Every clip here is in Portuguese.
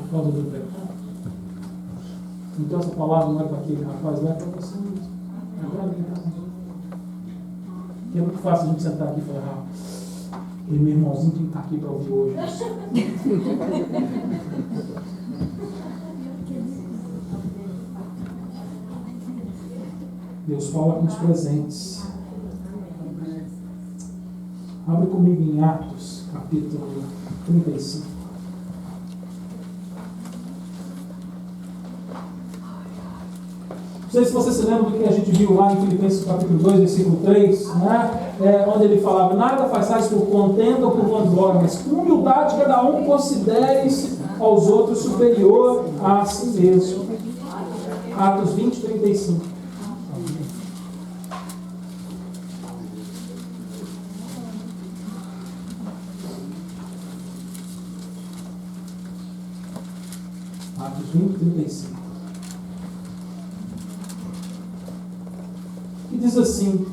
por causa do pecado. Então essa palavra não é para aquele rapaz lá, é para você mesmo. É para mim. Porque é muito fácil a gente sentar aqui e falar, e meu irmãozinho tem que estar aqui para ouvir hoje. Deus fala com os presentes. Abre comigo em Atos, capítulo 35. Não sei se você se lembra do que a gente viu lá em Filipenses capítulo 2, versículo 3, né? Onde ele falava, nada façais por contenda ou por vanglória, mas com humildade cada um considere-se aos outros superior a si mesmo. Atos 20, 35. Atos 20, 35. E diz assim,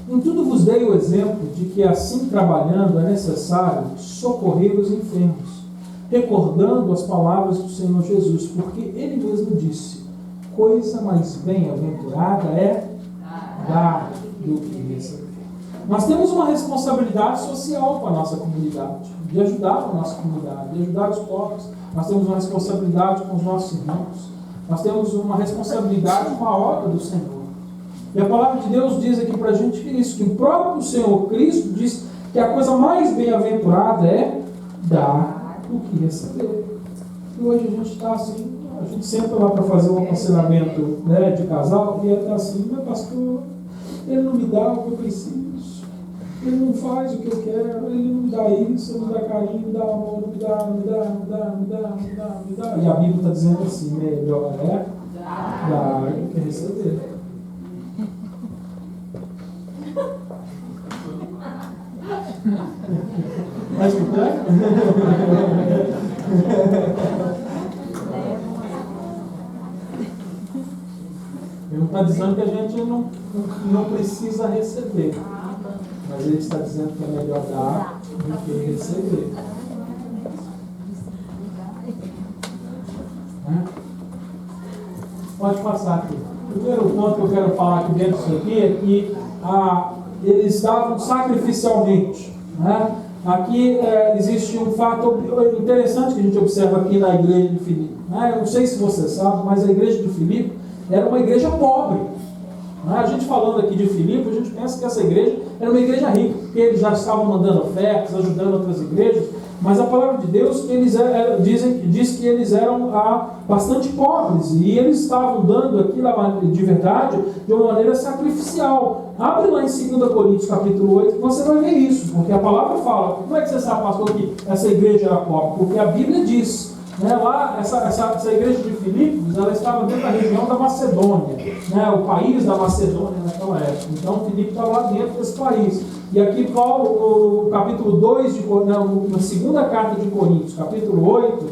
em tudo vos dei o exemplo de que assim trabalhando é necessário socorrer os enfermos, recordando as palavras do Senhor Jesus, porque Ele mesmo disse, coisa mais bem-aventurada é dar do que receber. Nós temos uma responsabilidade social com a nossa comunidade, de ajudar a nossa comunidade, de ajudar os pobres. Nós temos uma responsabilidade com os nossos irmãos. Nós temos uma responsabilidade com a obra do Senhor. E a palavra de Deus diz aqui para a gente que isso, que o próprio Senhor Cristo diz que a coisa mais bem-aventurada é dar do que receber. E hoje a gente está assim, a gente senta lá para fazer um aconselhamento, né, de casal, e está assim, meu pastor, ele não me dá o que eu preciso. Ele não faz o que eu quero, ele não me dá isso, não me dá carinho, me dá amor, me dá. E a Bíblia está dizendo assim, melhor é dar do que receber. Vai escutar? Ele não está dizendo que a gente não precisa receber. Mas ele está dizendo que é melhor dar do que receber. Pode passar aqui. O primeiro ponto que eu quero falar aqui dentro disso aqui é que eles davam sacrificialmente. Né? Aqui existe um fato interessante que a gente observa aqui na igreja de Filipe. Eu não sei se você sabe, mas a igreja de Filipe era uma igreja pobre. A gente falando aqui de Filipe, a gente pensa que essa igreja era uma igreja rica, porque eles já estavam mandando ofertas, ajudando outras igrejas, mas a palavra de Deus diz que eles eram bastante pobres, e eles estavam dando aquilo de verdade de uma maneira sacrificial. Abre lá em 2 Coríntios capítulo 8, que você vai ver isso, porque a palavra fala. Como é que você sabe, pastor, que essa igreja era pobre? Porque a Bíblia diz. Lá, essa igreja de Filipos, ela estava dentro da região da Macedônia, o país da Macedônia naquela época. Então, Filipe estava lá dentro desse país. E aqui, Paulo, no capítulo 2, na segunda carta de Coríntios, capítulo 8,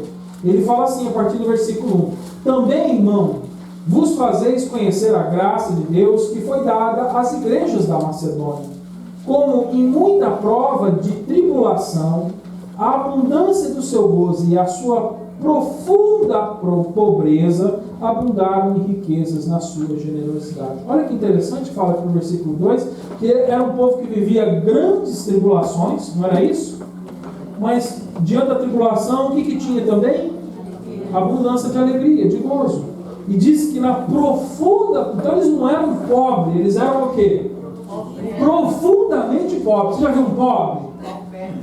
ele fala assim, a partir do versículo 1: também, irmão, vos fazeis conhecer a graça de Deus que foi dada às igrejas da Macedônia, como em muita prova de tribulação, a abundância do seu gozo e a sua profunda pobreza abundaram em riquezas na sua generosidade. Olha que interessante, fala aqui no versículo 2, que era um povo que vivia grandes tribulações, não era isso? Mas diante da tribulação, o que tinha também? Abundância de alegria, de gozo. E diz que na profunda... Então eles não eram pobres, eles eram o quê? Profundamente pobres. Você já viu um pobre?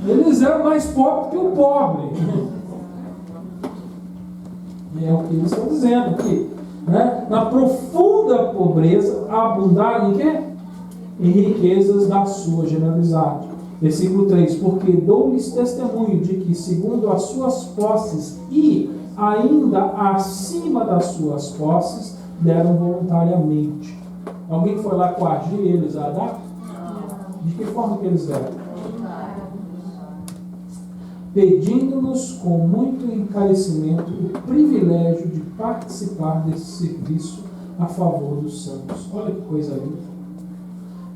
Eles eram mais pobres que o pobre. É o que eles estão dizendo aqui. Na profunda pobreza, abundaram em quê? Em riquezas da sua generosidade. Versículo 3: porque dou-lhes testemunho de que, segundo as suas posses e ainda acima das suas posses, deram voluntariamente. Alguém foi lá coagir eles a dar? De que forma que eles deram? Pedindo-nos com muito encarecimento o privilégio de participar desse serviço a favor dos santos. Olha que coisa linda.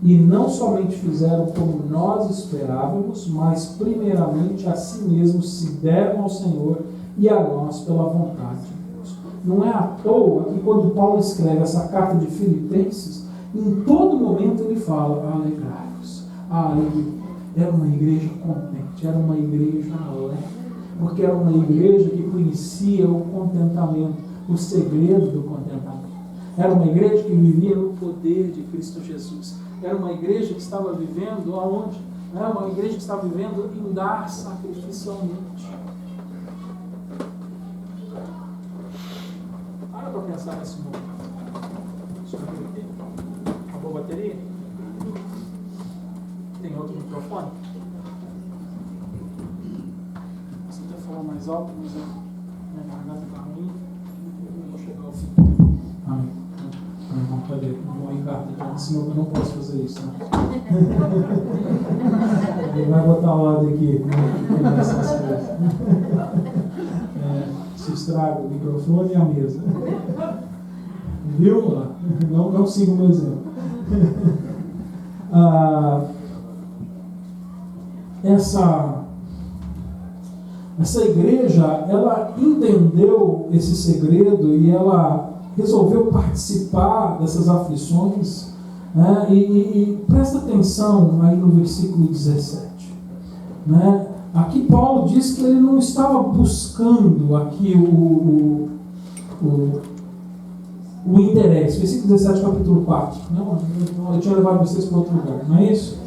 E não somente fizeram como nós esperávamos, mas primeiramente a si mesmos se deram ao Senhor e a nós pela vontade de Deus. Não é à toa que quando Paulo escreve essa carta de Filipenses, em todo momento ele fala: alegrai-vos, alegria. Era uma igreja contente, era uma igreja alegre, porque era uma igreja que conhecia o contentamento, o segredo do contentamento. Era uma igreja que vivia no poder de Cristo Jesus. Era uma igreja que estava vivendo aonde? Era uma igreja que estava vivendo em dar sacrificialmente. Para pensar nesse momento. Acabou a bateria? Tem outro microfone? Você quer falar mais alto, mas minha garganta está ruim. Eu vou chegar ao fim. Amém. Não, cadê? Não vou Ricardo, já ensinou que eu não posso fazer isso. Né? Ele vai botar a ordem aqui. Se estraga o microfone e a mesa. Viu? Não siga o meu exemplo. Essa igreja, ela entendeu esse segredo e ela resolveu participar dessas aflições, né? E presta atenção aí no versículo 17, né? Aqui Paulo diz que ele não estava buscando aqui o interesse. Versículo 17, capítulo 4. Não, eu tinha levado vocês para outro lugar, não é isso?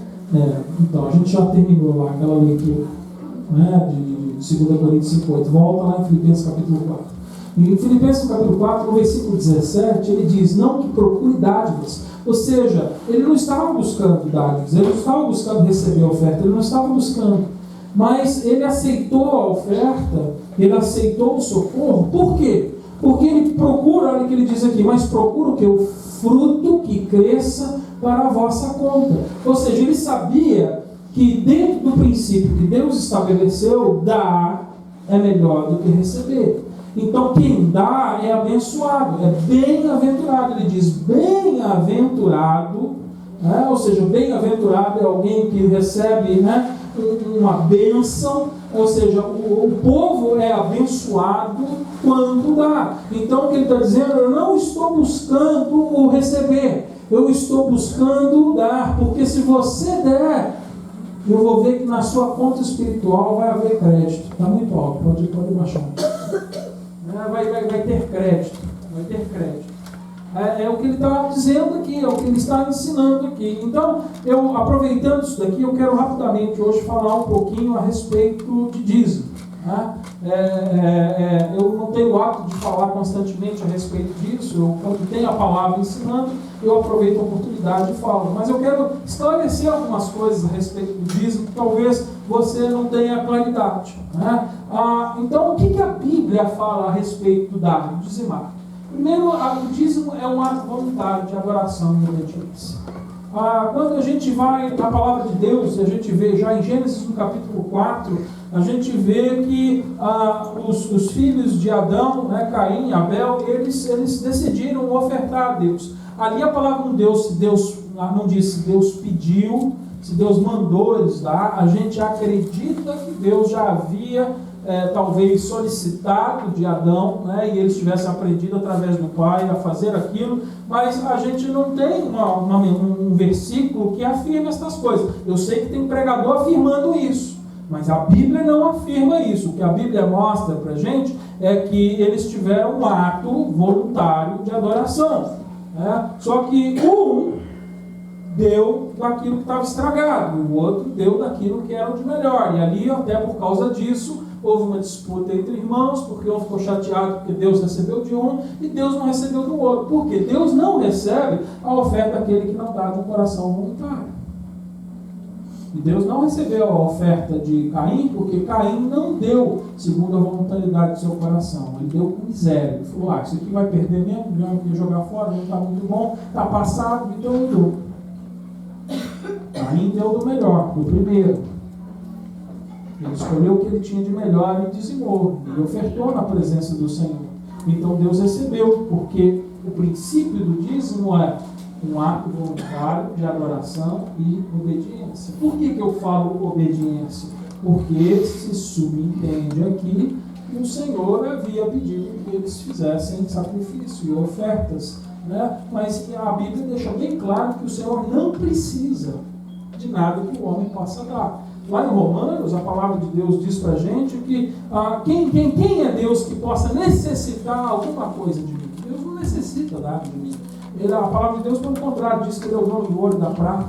Então, a gente já terminou lá aquela leitura, né, de 2 Coríntios 5:8. Volta lá em Filipenses capítulo 4. Em Filipenses capítulo 4, no versículo 17, ele diz: não que procure dádivas. Ou seja, ele não estava buscando dádivas, ele não estava buscando receber a oferta, ele não estava buscando. Mas ele aceitou a oferta, ele aceitou o socorro. Por quê? Porque ele procura, olha o que ele diz aqui, mas procura o quê? O fruto que cresça para a vossa conta. Ou seja, ele sabia que dentro do princípio que Deus estabeleceu, dar é melhor do que receber. Então quem dá é abençoado, é bem-aventurado. Ele diz bem-aventurado, né? Ou seja, bem-aventurado é alguém que recebe, né, uma bênção, ou seja, o povo é abençoado quando dá. Então o que ele está dizendo: eu não estou buscando o receber, eu estou buscando dar, porque se você der, eu vou ver que na sua conta espiritual vai haver crédito. Está muito alto, pode baixar. Vai ter crédito, vai ter crédito. É o que ele está dizendo aqui, é o que ele está ensinando aqui. Então, aproveitando isso daqui, eu quero rapidamente hoje falar um pouquinho a respeito de dízimo. Né? Eu não tenho o hábito de falar constantemente a respeito disso. Quando tem a palavra ensinando, eu aproveito a oportunidade e falo. Mas eu quero esclarecer algumas coisas a respeito do dízimo que talvez você não tenha claridade. Né? Então, o que a Bíblia fala a respeito do dar, do dizimar? Primeiro, o dízimo é um ato voluntário de adoração e obediência. Quando a gente vai na palavra de Deus, a gente vê já em Gênesis no capítulo 4, a gente vê que os filhos de Adão, né, Caim e Abel, eles decidiram ofertar a Deus. Ali a palavra não diz se Deus pediu, se Deus mandou eles dar. A gente acredita que Deus já havia talvez solicitado de Adão, né, e eles tivessem aprendido através do pai a fazer aquilo, mas a gente não tem um versículo que afirma essas coisas. Eu sei que tem pregador afirmando isso, mas a Bíblia não afirma isso. O que a Bíblia mostra para a gente é que eles tiveram um ato voluntário de adoração, né? Só que um deu daquilo que estava estragado, o outro deu daquilo que era o de melhor, e ali até por causa disso houve uma disputa entre irmãos, porque um ficou chateado porque Deus recebeu de um e Deus não recebeu do outro. Porque Deus não recebe a oferta daquele que não dá de um coração voluntário. E Deus não recebeu a oferta de Caim, porque Caim não deu segundo a voluntariedade do seu coração. Ele deu com miséria. Ele falou: isso aqui vai perder mesmo, não quer jogar fora, não está muito bom, está passado, então eu dou. Caim deu do melhor, do primeiro. Ele escolheu o que ele tinha de melhor e dizimou, e ofertou na presença do Senhor. Então Deus recebeu, porque o princípio do dízimo é um ato voluntário de adoração e obediência. Por que eu falo obediência? Porque se subentende aqui o Senhor havia pedido que eles fizessem sacrifício e ofertas, né? Mas a Bíblia deixa bem claro que o Senhor não precisa de nada que o homem possa dar. Lá em Romanos, a palavra de Deus diz para a gente que quem é Deus que possa necessitar alguma coisa de mim? Deus não necessita dar de mim. A palavra de Deus, pelo contrário, diz que Ele é o dono do ouro e da prata,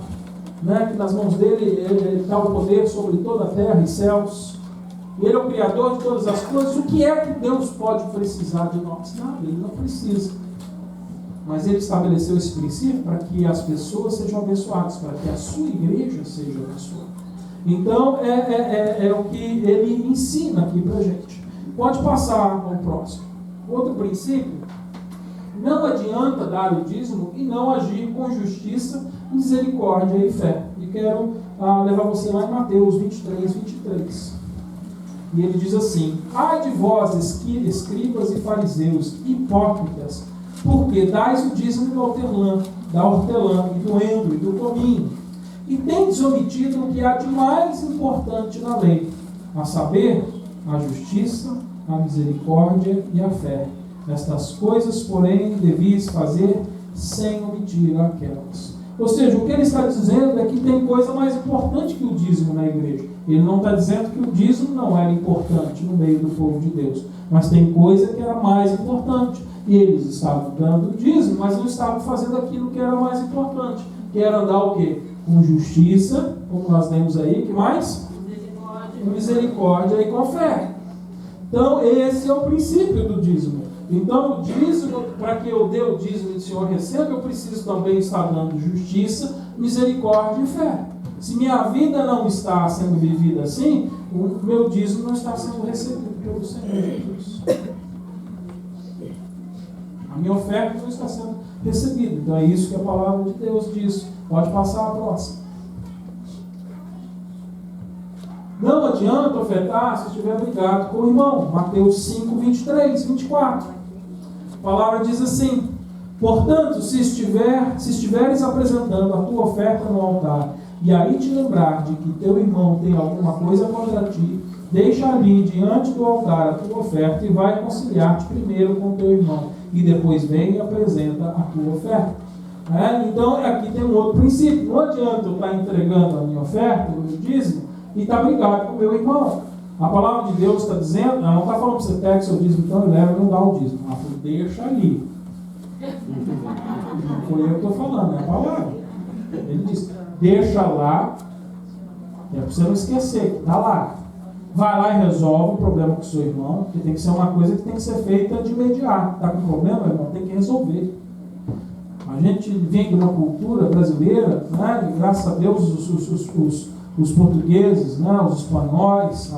né? Que nas mãos dele Ele dá o poder sobre toda a terra e céus. E Ele é o Criador de todas as coisas. O que é que Deus pode precisar de nós? Nada, Ele não precisa. Mas Ele estabeleceu esse princípio para que as pessoas sejam abençoadas, para que a sua igreja seja abençoada. Então, é o que Ele ensina aqui para a gente. Pode passar ao próximo. Outro princípio: não adianta dar o dízimo e não agir com justiça, misericórdia e fé. E quero levar você lá em Mateus 23, 23. E ele diz assim: ai de vós, escribas e fariseus, hipócritas, porque dais o dízimo da hortelã e do endro e do cominho, e tendes omitido o que há de mais importante na lei, a saber, a justiça, a misericórdia e a fé. Estas coisas, porém, devias fazer sem omitir aquelas. Ou seja, o que ele está dizendo é que tem coisa mais importante que o dízimo na igreja. Ele não está dizendo que o dízimo não era importante no meio do povo de Deus, mas tem coisa que era mais importante. E eles estavam dando o dízimo, mas não estavam fazendo aquilo que era mais importante, que era andar o quê? Com justiça, como nós lemos aí, que mais? Com misericórdia e com fé. Então, esse é o princípio do dízimo. Então, o dízimo, para que eu dê o dízimo e o Senhor receba, eu preciso também estar dando justiça, misericórdia e fé. Se minha vida não está sendo vivida assim, o meu dízimo não está sendo recebido pelo Senhor Jesus. A minha oferta não está sendo recebida. Então, é isso que a palavra de Deus diz. Pode passar a próxima. Não adianta ofertar se estiver brigado com o irmão. Mateus 5, 23, 24. A palavra diz assim: portanto, se estiveres apresentando a tua oferta no altar, e aí te lembrar de que teu irmão tem alguma coisa contra ti, deixa ali diante do altar a tua oferta e vai conciliar-te primeiro com teu irmão, e depois vem e apresenta a tua oferta. Então, aqui tem um outro princípio. Não adianta eu estar entregando a minha oferta, o meu dízimo, e estar brigado com o meu irmão. A palavra de Deus está dizendo, ela não está falando para você pegar o seu dízimo, então ele leva e não dá o dízimo. Ela falou, deixa ali. Não foi eu que estou falando, é a palavra. Ele diz, deixa lá, é para você não esquecer que está lá. Vai lá e resolve o problema com o seu irmão, que tem que ser uma coisa que tem que ser feita de imediato. Está com problema, irmão? Tem que resolver. A gente vem de uma cultura brasileira, né? E graças a Deus os portugueses, né, os espanhóis,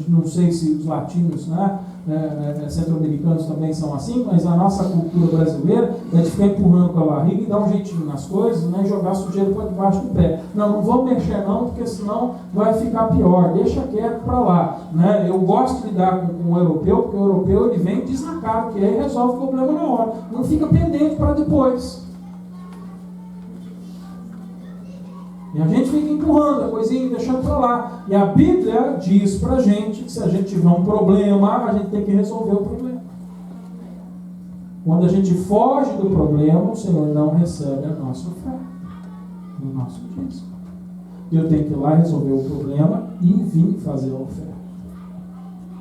não sei se os latinos, né, centro-americanos também são assim, mas a nossa cultura brasileira é de ficar empurrando com a barriga e dar um jeitinho nas coisas, né, e jogar sujeira para debaixo do pé. Não vou mexer não, porque senão vai ficar pior, deixa quieto para lá. Né? Eu gosto de lidar com o europeu, porque o europeu ele vem e diz na cara que é e resolve o problema na hora, não fica pendente para depois. E a gente fica empurrando a coisinha e deixando para lá. E a Bíblia diz para a gente que se a gente tiver um problema, a gente tem que resolver o problema. Quando a gente foge do problema, o Senhor não recebe a nossa oferta, o nosso dízimo. Eu tenho que ir lá resolver o problema e vir fazer a oferta.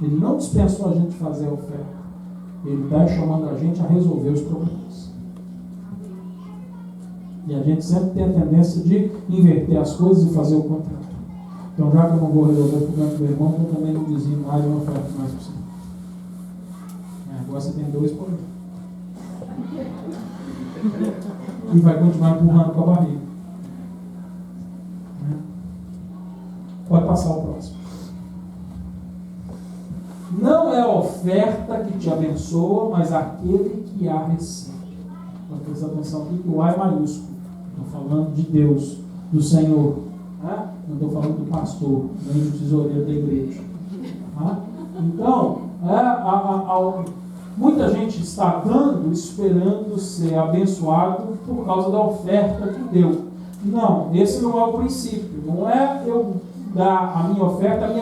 Ele não dispensou a gente fazer a oferta. Ele está chamando a gente a resolver os problemas. E a gente sempre tem a tendência de inverter as coisas e fazer o contrário. Então, já que eu não vou resolver o problema do meu irmão, eu também não dizimo mais uma oferta mais possível. Agora você tem dois problemas. E vai continuar empurrando com a barriga. Pode passar o próximo. Não é a oferta que te abençoa, mas aquele que a recebe. Pode prestar atenção aqui que o A é maiúsculo. Estou falando de Deus, do Senhor. Né? Não estou falando do pastor, nem do tesoureiro da igreja. Né? Então, muita gente está dando, esperando ser abençoado por causa da oferta que deu. Não, esse não é o princípio. Não é eu dar a minha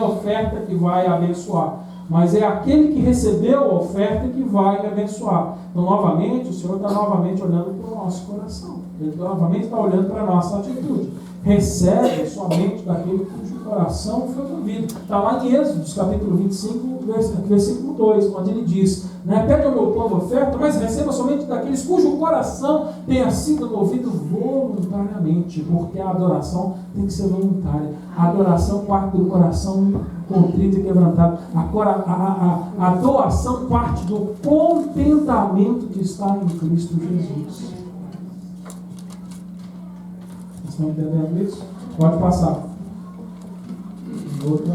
oferta que vai abençoar. mas é aquele que recebeu a oferta que vai me abençoar. Então, novamente, o Senhor está novamente olhando para o nosso coração. Ele novamente está olhando para a nossa atitude. Recebe somente daquele cujo coração foi movido. Está lá em Êxodo, capítulo 25, versículo 2, onde ele diz, né, pede ao meu povo oferta, mas receba somente daqueles cujo coração tenha sido movido voluntariamente, porque a adoração tem que ser voluntária. A adoração parte do coração contrito e quebrantado. A doação parte do contentamento de estar em Cristo Jesus. Estão entendendo isso? Pode passar. Outra.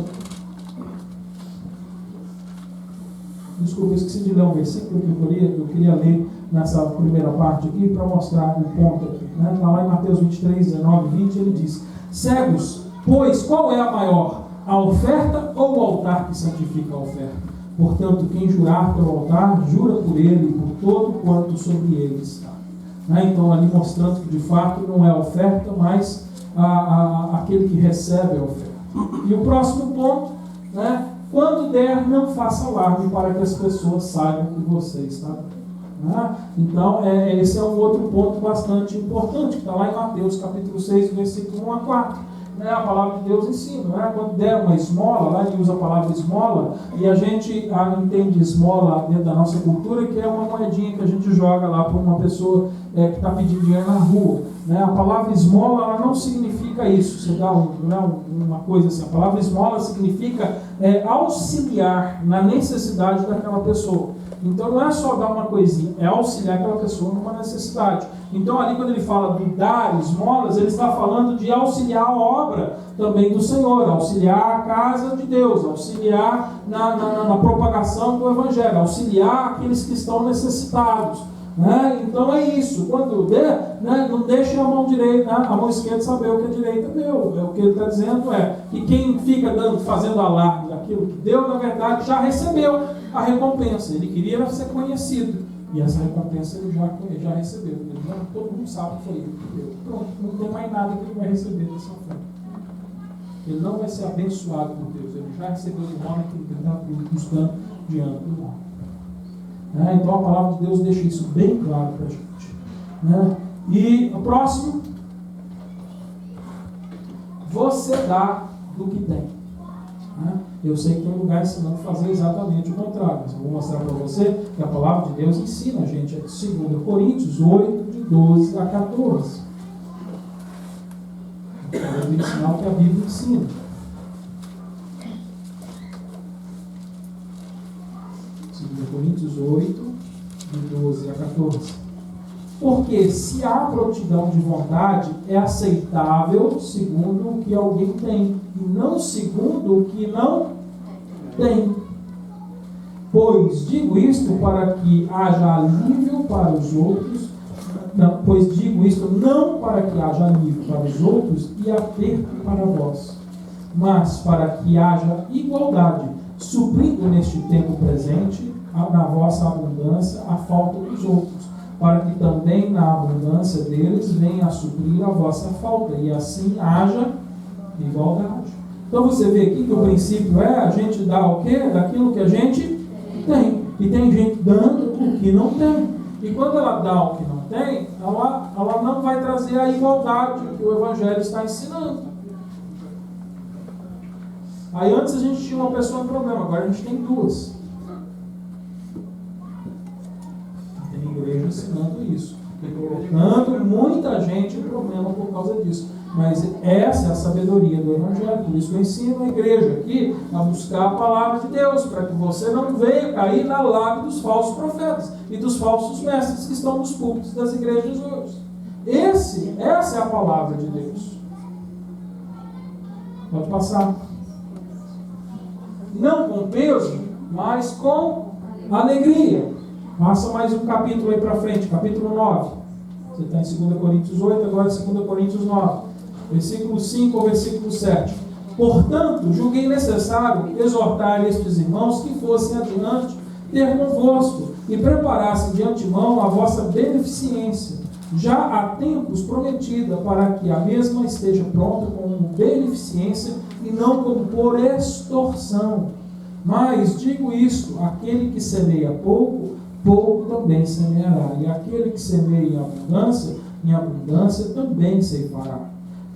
Desculpa, eu esqueci de ler um versículo que eu queria ler nessa primeira parte aqui para mostrar um ponto aqui. Né? Está lá em Mateus 23, 19 e 20, ele diz: cegos, pois qual é a maior? A oferta ou o altar que santifica a oferta? Portanto, quem jurar pelo altar, jura por ele e por todo quanto sobre ele está. Né? Então, ali mostrando que de fato não é a oferta, mas aquele que recebe a oferta. E o próximo ponto, né? Quando der, não faça alarde para que as pessoas saibam que você está dando. Né? Então, esse é um outro ponto bastante importante, que está lá em Mateus capítulo 6, versículo 1 a 4. Né? A palavra de Deus ensina, né? Quando der uma esmola, lá ele usa a palavra esmola, e a gente entende esmola dentro da nossa cultura, que é uma moedinha que a gente joga lá para uma pessoa que está pedindo dinheiro na rua. Né? A palavra esmola, ela não significa isso. Você dá uma coisa assim. A palavra esmola significa auxiliar na necessidade daquela pessoa. Então não é só dar uma coisinha, é auxiliar aquela pessoa numa necessidade. Então ali quando ele fala do dar esmolas, ele está falando de auxiliar a obra também do Senhor, auxiliar a casa de Deus, auxiliar na propagação do Evangelho, auxiliar aqueles que estão necessitados. Né? Então é isso, quando der, né, não deixe a mão direita, a mão esquerda saber o que a direita deu. O que ele está dizendo é que quem fica fazendo alarde daquilo que deu, na verdade já recebeu a recompensa. Ele queria ser conhecido, e essa recompensa ele já recebeu. Todo mundo sabe que foi ele que deu. Pronto, não tem mais nada que ele vai receber dessa forma. Ele não vai ser abençoado por Deus, ele já recebeu o nome que ele está buscando diante do nome. Então a palavra de Deus deixa isso bem claro para a gente. Né? E o próximo, você dá do que tem. Né? Eu sei que tem um lugar ensinando a fazer exatamente o contrário, mas eu vou mostrar para você que a palavra de Deus ensina a gente, é 2 Coríntios 8, de 12 a 14. Eu vou ensinar o que a Bíblia ensina. 2 Coríntios 8, de 12 a 14. Porque se há prontidão de vontade, é aceitável segundo o que alguém tem, e não segundo o que não tem. Pois digo isto para que haja alívio para os outros, pois digo isto não para que haja alívio para os outros e aperto para vós, mas para que haja igualdade, suprindo neste tempo presente, na vossa abundância, a falta dos outros, para que também na abundância deles venha a suprir a vossa falta, e assim haja igualdade. Então você vê aqui que o princípio é a gente dar o quê? Daquilo que a gente tem. E tem gente dando o que não tem. E quando ela dá o que não tem, ela não vai trazer a igualdade que o Evangelho está ensinando. Aí antes a gente tinha uma pessoa em problema, agora a gente tem duas. Tem igreja ensinando isso, colocando muita gente em problema por causa disso. Mas essa é a sabedoria do Evangelho. Por isso eu ensino a igreja aqui a buscar a palavra de Deus, para que você não venha cair na lábia dos falsos profetas e dos falsos mestres que estão nos púlpitos das igrejas hoje. Essa é a palavra de Deus. Pode passar. Não com peso, mas com alegria. Passa mais um capítulo aí para frente, capítulo 9. Você está em 2 Coríntios 8, agora 2 Coríntios 9. Versículo 5 ao versículo 7. Portanto, julguei necessário exortar estes irmãos que fossem adiante ter convosco e preparassem de antemão a vossa beneficência, já há tempos prometida, para que a mesma esteja pronta como beneficência e não como por extorsão. Mas digo isto: aquele que semeia pouco, pouco também semeará. E aquele que semeia em abundância também ceifará.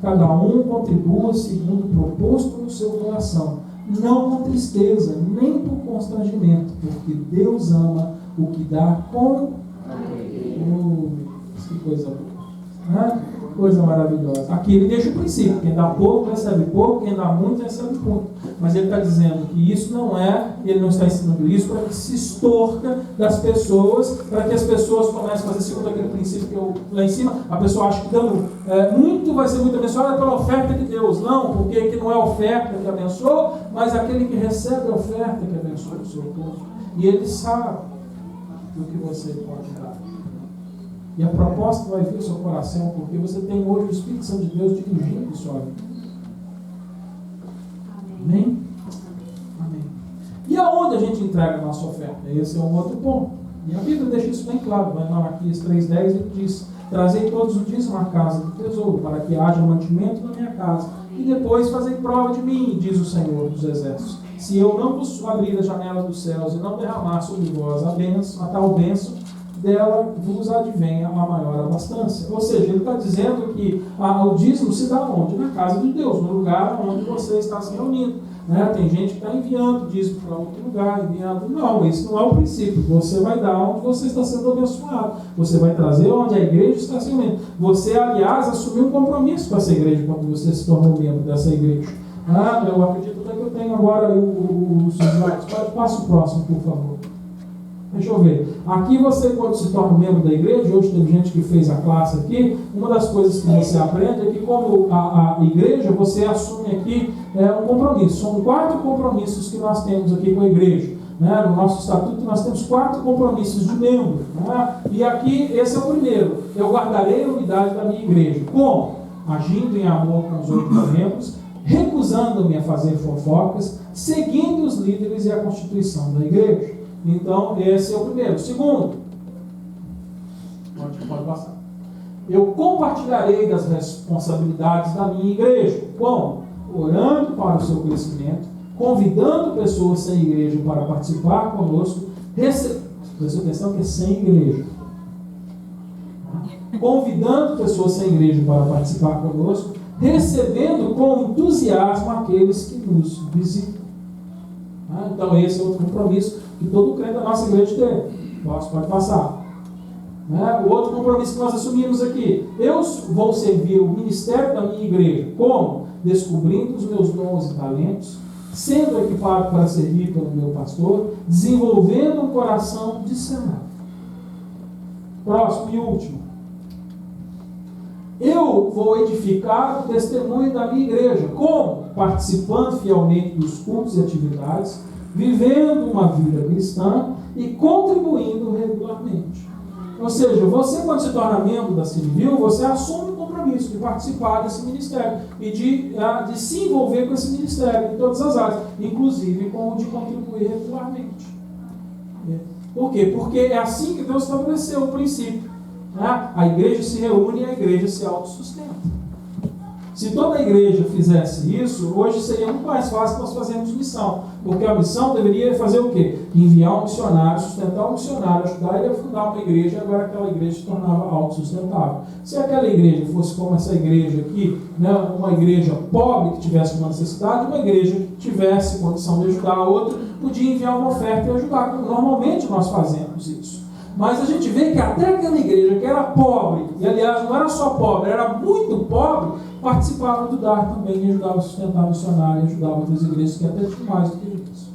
Cada um contribua segundo o proposto no seu coração, não com tristeza, nem por constrangimento, porque Deus ama o que dá com que coisa boa. Coisa maravilhosa. Aqui ele deixa o princípio: quem dá pouco recebe pouco, quem dá muito recebe muito. Mas ele está dizendo que isso não é, ele não está ensinando isso para que se extorca das pessoas, para que as pessoas comecem a fazer segundo aquele princípio que eu lá em cima. A pessoa acha que dando muito vai ser muito abençoado pela oferta de Deus. Não, porque aqui não é a oferta que abençoa, mas aquele que recebe a oferta que abençoa o seu povo. E ele sabe do que você pode dar. E a proposta vai vir ao seu coração, porque você tem hoje o Espírito Santo de Deus dirigindo sua vida. Amém? Amém. E aonde a gente entrega a nossa oferta? Esse é um outro ponto. E a Bíblia deixa isso bem claro. Vai em Malaquias 3,10, ele diz: trazei todos os dias uma casa do tesouro, para que haja mantimento na minha casa. E depois fazei prova de mim, diz o Senhor dos Exércitos. Se eu não vos abrir a janela dos céus e não derramar sobre vós a tal bênção, dela vos advenha a maior abastança. Ou seja, ele está dizendo que o dízimo se dá onde? Na casa de Deus, no lugar onde você está se reunindo. Tem gente que está enviando dízimo para outro lugar, enviando. Não, isso não é o princípio. Você vai dar onde você está sendo abençoado. Você vai trazer onde a igreja está se reunindo. Você, aliás, assumiu um compromisso com essa igreja quando você se tornou membro dessa igreja. Eu acredito até que eu tenho agora os slides. Passa o próximo, por favor. Deixa eu ver. Aqui você, quando se torna membro da igreja, hoje tem gente que fez a classe aqui, uma das coisas que você aprende é que, como a igreja, você assume aqui um compromisso. São 4 compromissos que nós temos aqui com a igreja. No nosso estatuto nós temos 4 compromissos de membro. E aqui, esse é o primeiro: eu guardarei a unidade da minha igreja. Como? Agindo em amor com os outros membros, recusando-me a fazer fofocas, seguindo os líderes e a constituição da igreja. Então, esse é o primeiro. Segundo, pode passar. Eu compartilharei das responsabilidades da minha igreja. Como? Orando para o seu crescimento, convidando pessoas sem igreja para participar conosco. Presta atenção que é sem igreja. Convidando pessoas sem igreja para participar conosco, recebendo com entusiasmo aqueles que nos visitam. Então, esse é outro compromisso que todo crente da nossa igreja tem. Pode passar. O outro compromisso que nós assumimos aqui: eu vou servir o ministério da minha igreja. Como? Descobrindo os meus dons e talentos, sendo equipado para servir pelo meu pastor, desenvolvendo um coração de servo. Próximo e último: eu vou edificar o testemunho da minha igreja. Como? Participando fielmente dos cultos e atividades, vivendo uma vida cristã e contribuindo regularmente. Ou seja, você, quando se torna membro da Civil, você assume o compromisso de participar desse ministério e de se envolver com esse ministério em todas as áreas, inclusive com o de contribuir regularmente. Por quê? Porque é assim que Deus estabeleceu o princípio. A igreja se reúne e a igreja se autossustenta. Se toda a igreja fizesse isso, hoje seria muito mais fácil nós fazermos missão. Porque a missão deveria fazer o quê? Enviar um missionário, sustentar um missionário, ajudar ele a fundar uma igreja, e agora aquela igreja se tornava autossustentável. Se aquela igreja fosse como essa igreja aqui, uma igreja pobre que tivesse uma necessidade, uma igreja que tivesse condição de ajudar a outra, podia enviar uma oferta e ajudar. Normalmente nós fazemos isso. Mas a gente vê que até aquela igreja que era pobre, e aliás não era só pobre, era muito pobre, participava do dar também e ajudava a sustentar missionário, ajudava outras igrejas que até tinham mais do que isso.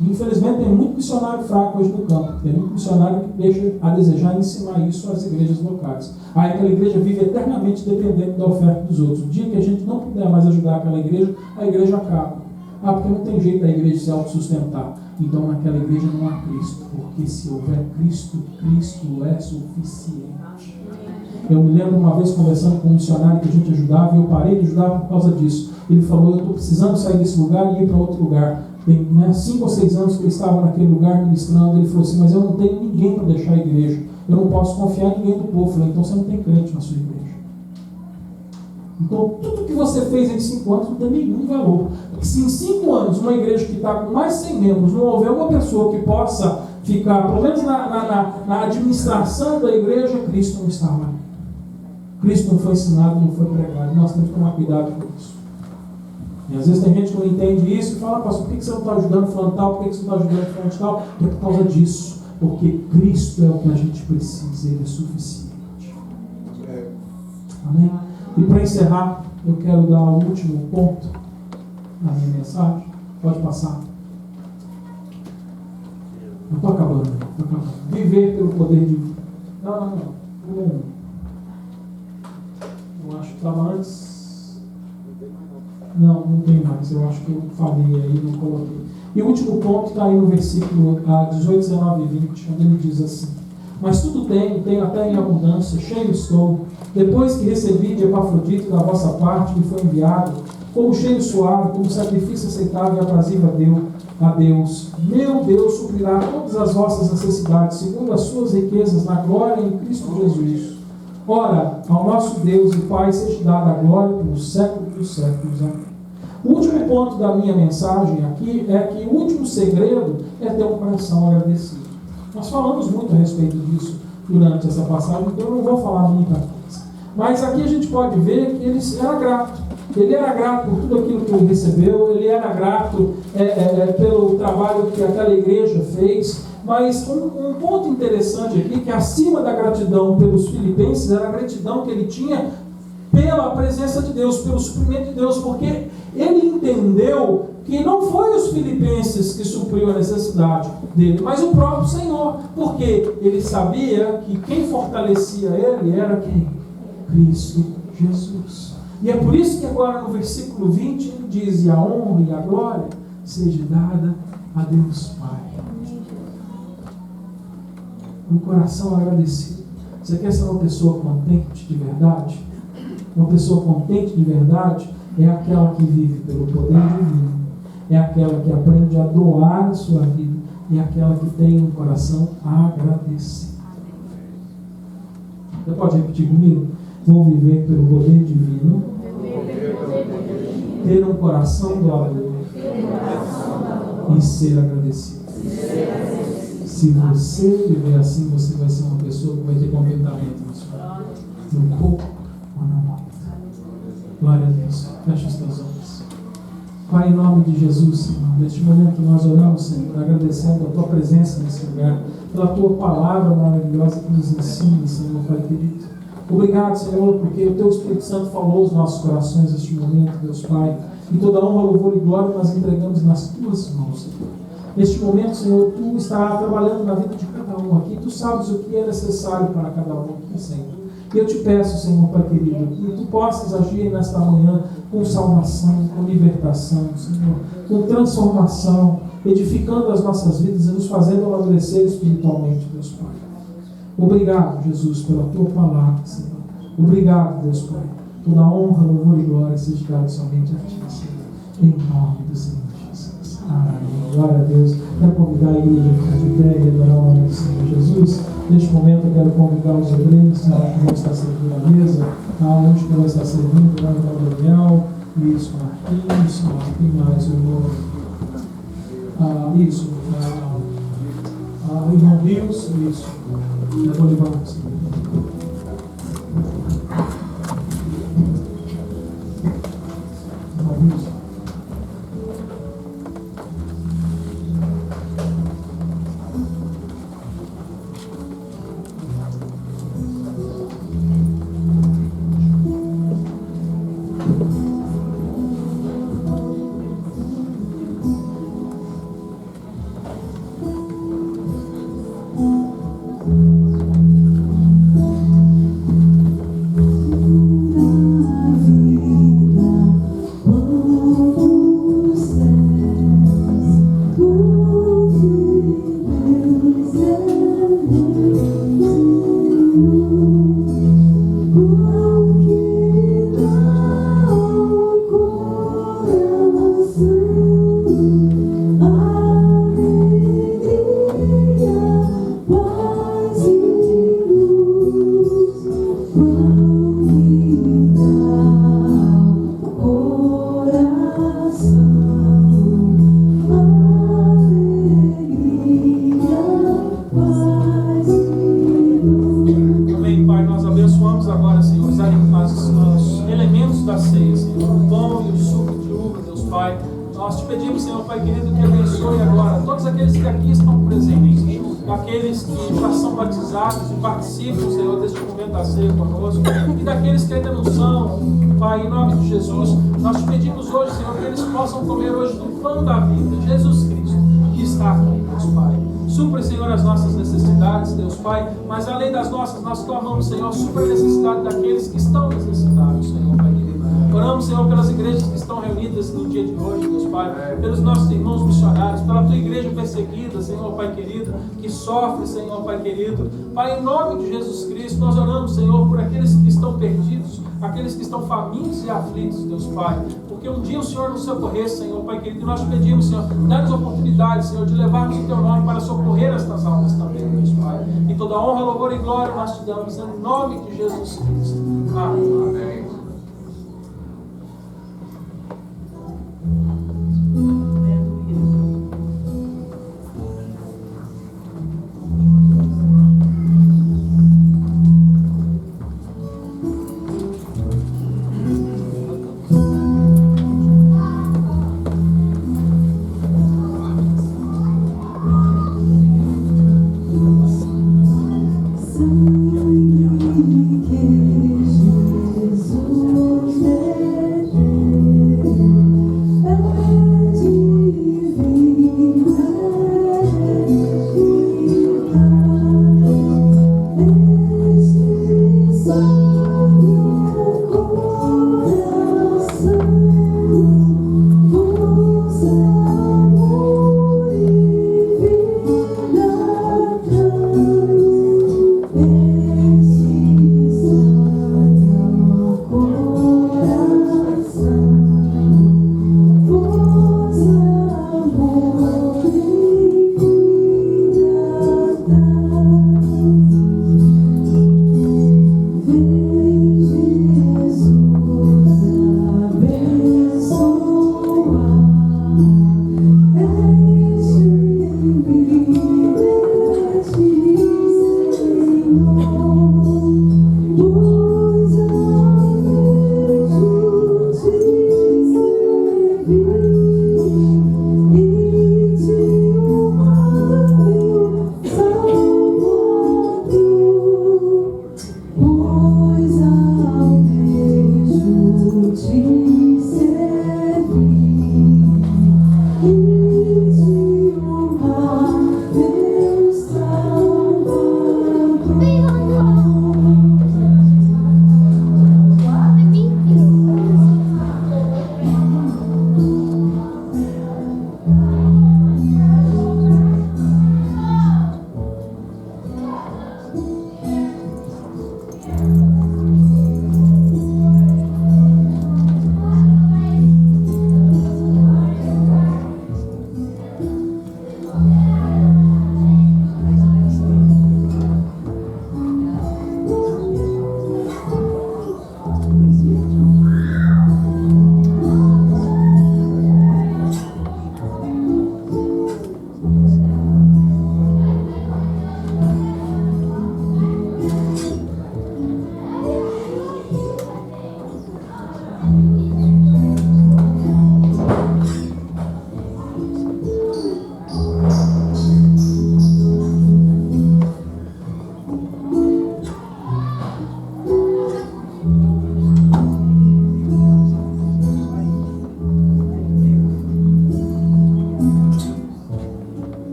Infelizmente tem muito missionário fraco hoje no campo, tem muito missionário que deixa a desejar ensinar isso às igrejas locais. Aí aquela igreja vive eternamente dependendo da oferta dos outros. O dia que a gente não puder mais ajudar aquela igreja, a igreja acaba. Porque não tem jeito da igreja se autossustentar. Então naquela igreja não há Cristo, porque se houver Cristo, Cristo é suficiente. Eu me lembro uma vez conversando com um missionário que a gente ajudava, e eu parei de ajudar por causa disso. Ele falou: eu estou precisando sair desse lugar e ir para outro lugar. Tem 5 ou 6 anos que eu estava naquele lugar ministrando. Ele falou assim: mas eu não tenho ninguém para deixar a igreja, eu não posso confiar em ninguém do povo. Eu falei: então você não tem crente na sua igreja. Então, tudo que você fez em 5 anos não tem nenhum valor. Porque se em 5 anos, uma igreja que está com mais de 100 membros, não houver uma pessoa que possa ficar, pelo menos na administração da igreja, Cristo não está lá. Cristo não foi ensinado, não foi pregado. Nós temos que tomar cuidado com isso. E às vezes tem gente que não entende isso e fala, pastor, por que você não está ajudando fulano tal? Por que você não está ajudando fulano tal? É por causa disso. Porque Cristo é o que a gente precisa, Ele é suficiente. Amém? E para encerrar, eu quero dar o último ponto na minha mensagem. Pode passar. Eu estou acabando. Viver pelo poder divino. Não. Eu acho que estava antes. Não tem mais. Eu acho que eu falei aí, não coloquei. E o último ponto está aí no versículo 18, 19 e 20, onde ele diz assim: mas tudo tenho até em abundância, cheio estou. Depois que recebi de Epafrodito da vossa parte, me foi enviado, como cheiro suave, como sacrifício aceitável e aprazível a Deus. Meu Deus suprirá todas as vossas necessidades, segundo as suas riquezas na glória em Cristo Jesus. Ora, ao nosso Deus e Pai seja dada a glória pelos séculos dos séculos. Amém. O último ponto da minha mensagem aqui é que o último segredo é ter um coração agradecido. Nós falamos muito a respeito disso durante essa passagem, então eu não vou falar muita coisa. Mas aqui a gente pode ver que ele era grato. Ele era grato por tudo aquilo que ele recebeu, ele era grato pelo trabalho que aquela igreja fez. Mas um ponto interessante aqui, que acima da gratidão pelos filipenses, era a gratidão que ele tinha pela presença de Deus, pelo suprimento de Deus, porque ele entendeu que não foi os filipenses que supriu a necessidade dele, mas o próprio Senhor, porque ele sabia que quem fortalecia ele era quem? Cristo Jesus. E é por isso que agora no versículo 20 ele diz: e a honra e a glória seja dada a Deus Pai. Um coração agradecido. Você quer ser uma pessoa contente de verdade? Uma pessoa contente de verdade é aquela que vive pelo poder divino, é aquela que aprende a doar a sua vida, é aquela que tem um coração agradecido. Você pode repetir comigo? Vou viver pelo poder divino, ter um coração doador e ser agradecido. Se você viver assim, você vai ser uma pessoa que vai ter contentamento no corpo ou na morte. Glória a Deus. Fecha os teus olhos. Pai, em nome de Jesus, Senhor, neste momento nós oramos, Senhor, agradecendo a Tua presença nesse lugar, pela Tua palavra maravilhosa que nos ensina, Senhor, Pai querido. Obrigado, Senhor, porque o Teu Espírito Santo falou aos nossos corações neste momento, Deus Pai, e toda honra, louvor e glória nós entregamos nas Tuas mãos, Senhor. Neste momento, Senhor, Tu estarás trabalhando na vida de cada um aqui, Tu sabes o que é necessário para cada um aqui, Senhor. E eu te peço, Senhor, Pai querido, que Tu possas agir nesta manhã com salvação, com libertação, Senhor, com transformação, edificando as nossas vidas e nos fazendo amadurecer espiritualmente, Deus Pai. Obrigado, Jesus, pela Tua palavra, Senhor. Obrigado, Deus Pai. Toda honra, louvor e glória seja dado somente a Ti, Senhor. Em nome do Senhor Jesus. Amém. Glória a Deus. Quero convidar a igreja a ficar de pé e adorar o nome do Senhor Jesus. Neste momento eu quero convidar os obreiros que vão estar servindo a mesa, aonde que vai estar servindo, lá no Gabriel, isso, Marquinhos, tem mais isso, o irmão Rios, isso, eu vou levar você. Irmão Rios. Pai querido, que abençoe agora todos aqueles que aqui estão presentes, aqueles que já são batizados e participam, Senhor, deste momento da ceia conosco, e daqueles que ainda não são, Pai, em nome de Jesus, nós te pedimos hoje, Senhor, que eles possam comer hoje do pão da vida, Jesus Cristo, que está aqui, Deus Pai. Supra, Senhor, as nossas necessidades, Deus Pai, mas além das nossas, nós clamamos, Senhor, supra a necessidade daqueles que estão necessitados, Senhor, Pai querido. Oramos, Senhor, pelas igrejas que estão reunidas no dia de hoje, Deus Pai, pelos nossos irmãos missionários, pela tua igreja perseguida, Senhor, Pai querido, que sofre, Senhor, Pai querido. Pai, em nome de Jesus Cristo, nós oramos, Senhor, por aqueles que estão perdidos, aqueles que estão famintos e aflitos, Deus Pai, porque um dia o Senhor nos socorresse, Senhor, Pai querido, e nós pedimos, Senhor, dá-nos oportunidade, Senhor, de levarmos o teu nome para socorrer estas almas também, Deus Pai. E toda honra, louvor e glória nós te damos em nome de Jesus Cristo. Amém. Amém.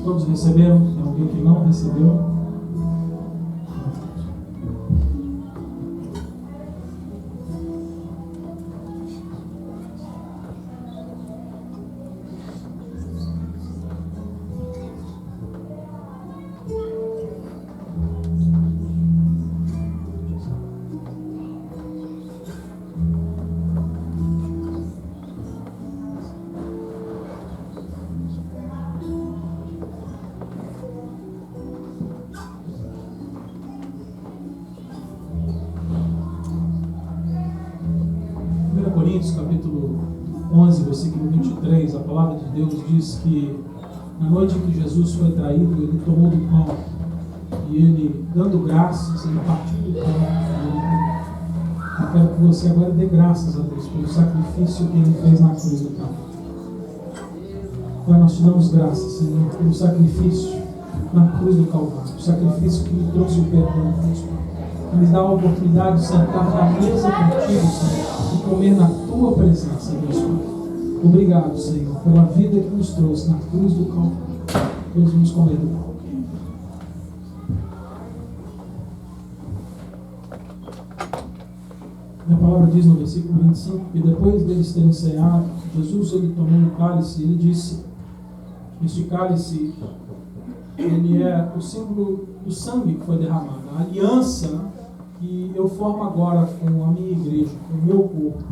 Todos receberam? Tem alguém que não recebeu? Coríntios, capítulo 11, versículo 23, a palavra de Deus diz que Na noite em que Jesus foi traído, ele tomou do pão e ele, dando graças, ele partiu do pão. Eu quero que você agora dê graças a Deus pelo sacrifício que ele fez na cruz do Calvário. Pai, nós te damos graças, Senhor, pelo sacrifício na cruz do Calvário, o sacrifício que me trouxe o perdão, Deus, que me dá a oportunidade de sentar na mesa contigo, Senhor, e comer na tua presença, Deus Pai. Obrigado, Senhor, pela vida que nos trouxe na cruz do Calvário. Todos vamos comer do pão. A palavra diz no versículo 25 que depois deles terem ceado, Jesus ele tomou um cálice e ele disse: este cálice ele é o símbolo do sangue que foi derramado, a aliança que eu formo agora com a minha igreja, com o meu corpo.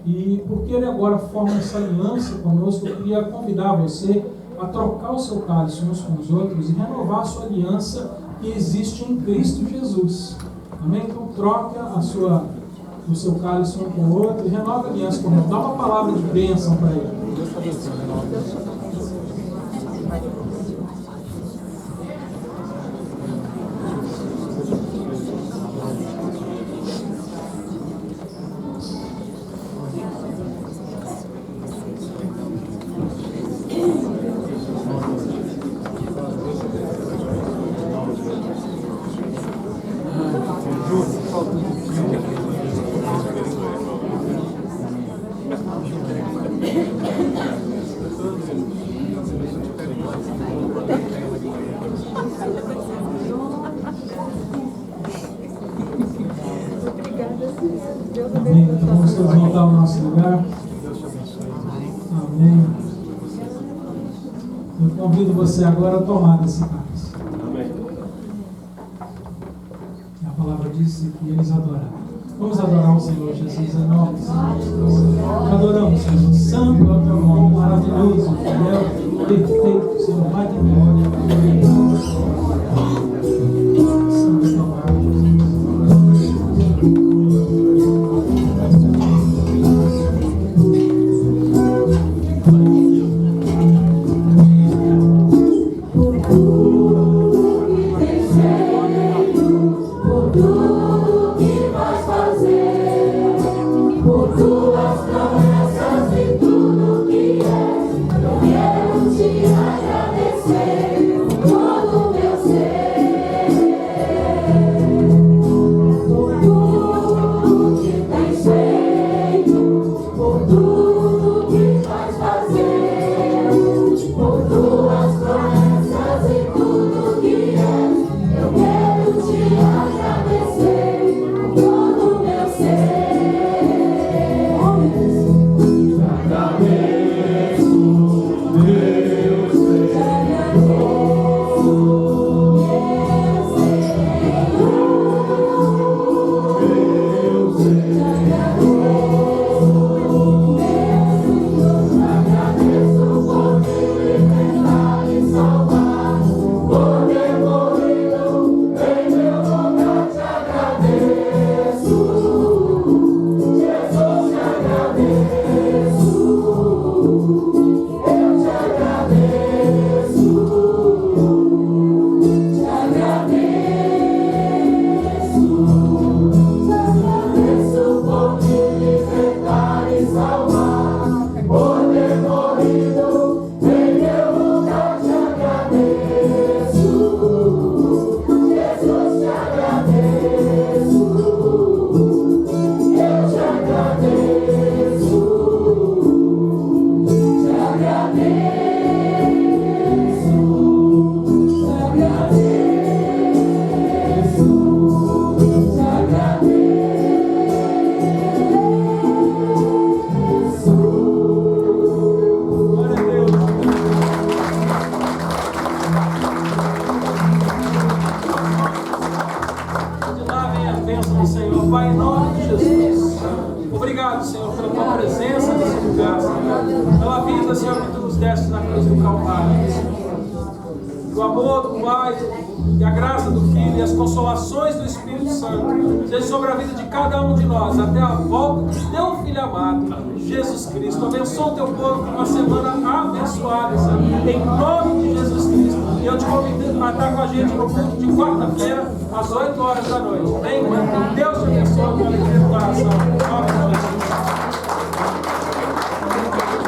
E porque ele agora forma essa aliança conosco, eu queria convidar você a trocar o seu cálice uns com os outros e renovar a sua aliança que existe em Cristo Jesus. Amém? Então troca o seu cálice um com o outro e renova a aliança com ele. Dá uma palavra de bênção para ele. Amém. Então vamos todos voltar ao nosso lugar. Amém. Eu convido você agora a tomar desse cálice. Amém. A palavra disse que eles adoraram. Vamos adorar o Senhor Jesus em nome do Senhor Jesus. Adoramos, Senhor. Santo é o teu nome, maravilhoso, fiel, perfeito, Senhor, magnífico. Santo é teu nome. e a graça do Filho e as consolações do Espírito Santo seja sobre a vida de cada um de nós, até a volta do teu Filho amado, Jesus Cristo. Abençoa o teu povo com uma semana abençoada, Senhor, em nome de Jesus Cristo. E eu te convido a estar com a gente no culto de quarta-feira, às 8 horas da noite. Amém?